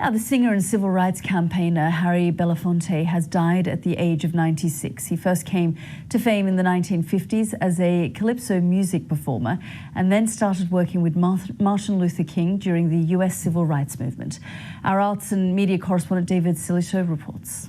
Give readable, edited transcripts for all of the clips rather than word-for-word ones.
Now, the singer and civil rights campaigner Harry Belafonte has died at the age of 96. He first came to fame in the 1950s as a calypso music performer and then started working with Martin Luther King during the US civil rights movement. Our arts and media correspondent David Silito reports.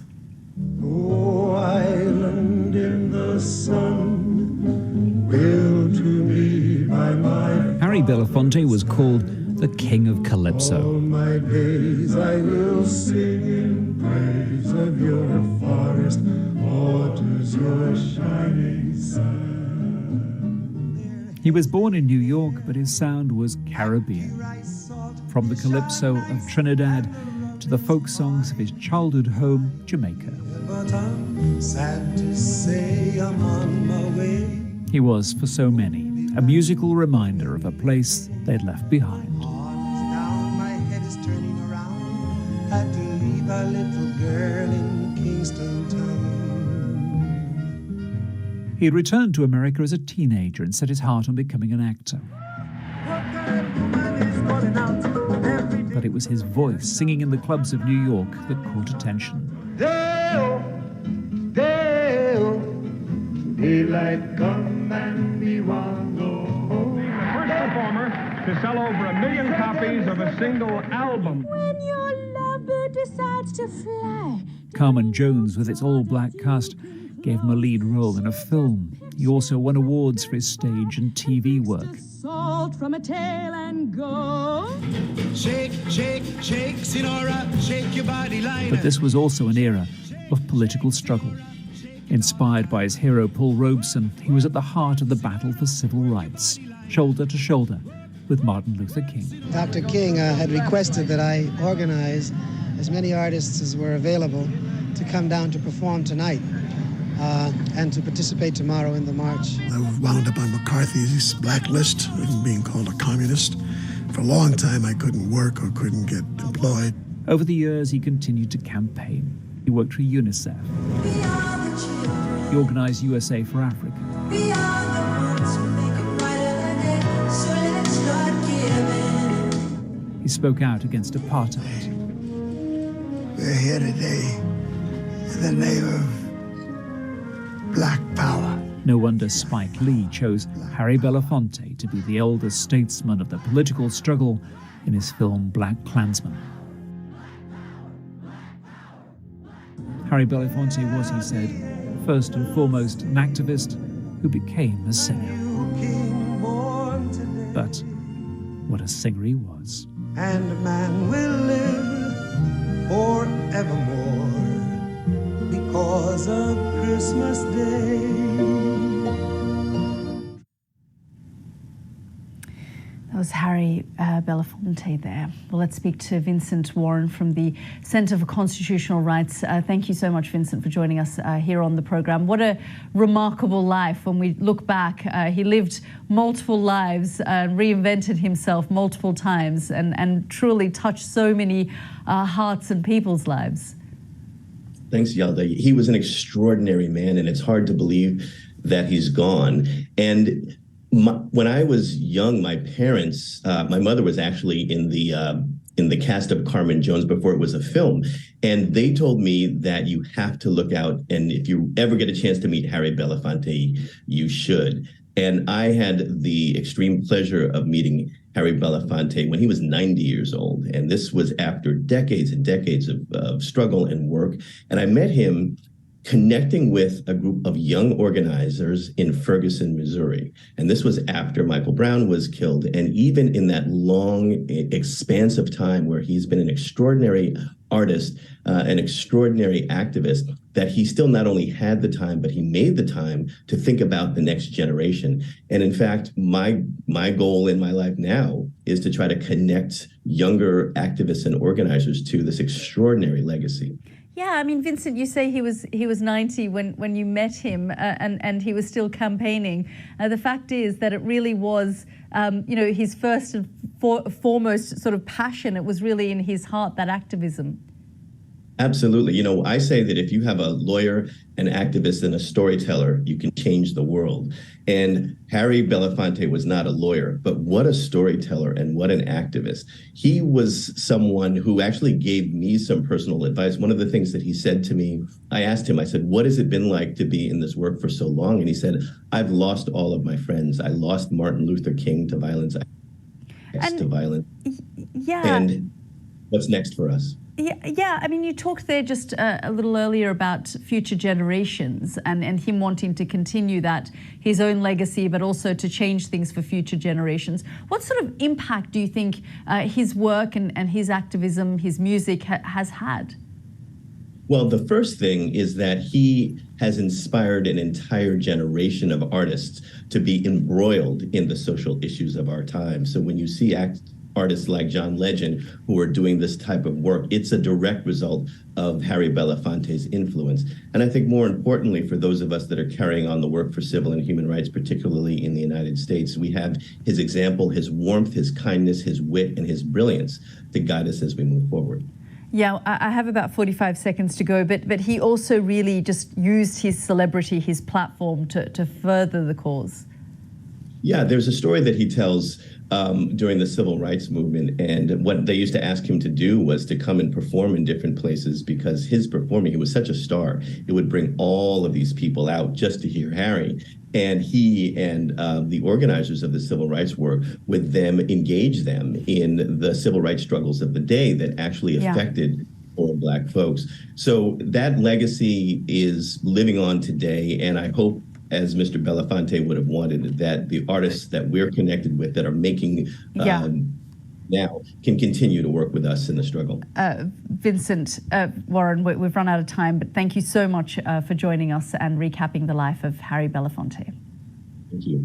Oh, island in the sun, willed to me by my Harry Belafonte was called the King of Calypso. all my days I will sing in praise of your forest waters, your shining sun. He was born in New York, but his sound was Caribbean. From the calypso of Trinidad to the folk songs of his childhood home, Jamaica. But I'm sad to say I'm on my way. He was, for so many, a musical reminder of a place they'd left behind. Down, my head is turning around. Had to leave a little girl in Kingston town. He had returned to America as a teenager and set his heart on becoming an actor. But it was his voice singing in the clubs of New York that caught attention. Dale, Dale, daylight come and we want go home. First performer to sell over 1 million copies of a single album. When your lovebird decides to fly. Carmen Jones, with its all-black cast, gave him a lead role in a film. He also won awards for his stage and TV work. Salt from a tail and go. Shake, shake, shake, Sinora, shake your body line. But this was also an era of political struggle. Inspired by his hero Paul Robeson, he was at the heart of the battle for civil rights, shoulder to shoulder with Martin Luther King. Dr. King had requested that I organize as many artists as were available to come down to perform tonight and to participate tomorrow in the march. I wound up on McCarthy's blacklist, being called a communist. For a long time, I couldn't work or couldn't get employed. Over the years, he continued to campaign. He worked for UNICEF. He organized USA for Africa. He spoke out against apartheid. We're here today in the name of Black Power. No wonder Spike Lee chose Harry Belafonte to be the eldest statesman of the political struggle in his film Black Klansman. Harry Belafonte was, he said, first and foremost an activist who became a singer. But what a singer he was. And man will live forevermore because of Christmas Day. That was Harry Belafonte there. Well, let's speak to Vincent Warren from the Centre for Constitutional Rights. Thank you so much, Vincent, for joining us here on the program. What a remarkable life. When we look back, he lived multiple lives, reinvented himself multiple times, and truly touched so many hearts and people's lives. Thanks, Yalda. He was an extraordinary man, and it's hard to believe that he's gone. And when I was young, my parents, my mother was actually in the cast of Carmen Jones before it was a film. And they told me that you have to look out. And if you ever get a chance to meet Harry Belafonte, you should. And I had the extreme pleasure of meeting Harry Belafonte when he was 90 years old. And this was after decades and decades of struggle and work. And I met him connecting with a group of young organizers in Ferguson, Missouri. And this was after Michael Brown was killed. And even in that long, expansive time where he's been an extraordinary artist, an extraordinary activist, that he still not only had the time, but he made the time to think about the next generation. And in fact, my goal in my life now is to try to connect younger activists and organizers to this extraordinary legacy. Yeah, I mean, Vincent, you say he was 90 when you met him, and he was still campaigning. The fact is that it really was, his first and foremost sort of passion. It was really in his heart, that activism. Absolutely. You know, I say that if you have a lawyer, an activist, and a storyteller, you can change the world. And Harry Belafonte was not a lawyer, but what a storyteller and what an activist. He was someone who actually gave me some personal advice. One of the things that he said to me, I asked him, I said, what has it been like to be in this work for so long? And he said, I've lost all of my friends. I lost Martin Luther King to violence, to violence. Yeah. And what's next for us? Yeah. I mean, you talked there just a little earlier about future generations and him wanting to continue that, his own legacy, but also to change things for future generations. What sort of impact do you think his work and his activism, his music has had? Well, the first thing is that he has inspired an entire generation of artists to be embroiled in the social issues of our time. So when you see artists like John Legend who are doing this type of work, it's a direct result of Harry Belafonte's influence. And I think more importantly, for those of us that are carrying on the work for civil and human rights, particularly in the United States, we have his example, his warmth, his kindness, his wit, and his brilliance to guide us as we move forward. Yeah, I have about 45 seconds to go, but he also really just used his celebrity, his platform to further the cause. Yeah, there's a story that he tells during the civil rights movement, and what they used to ask him to do was to come and perform in different places because his performing, he was such a star, it would bring all of these people out just to hear Harry. And he and the organizers of the civil rights work would then engage them in the civil rights struggles of the day that actually affected poor Black folks. So that legacy is living on today, and I hope, as Mr. Belafonte would have wanted, that the artists that we're connected with that are making now can continue to work with us in the struggle. Vincent, Warren, we've run out of time, but thank you so much for joining us and recapping the life of Harry Belafonte. Thank you.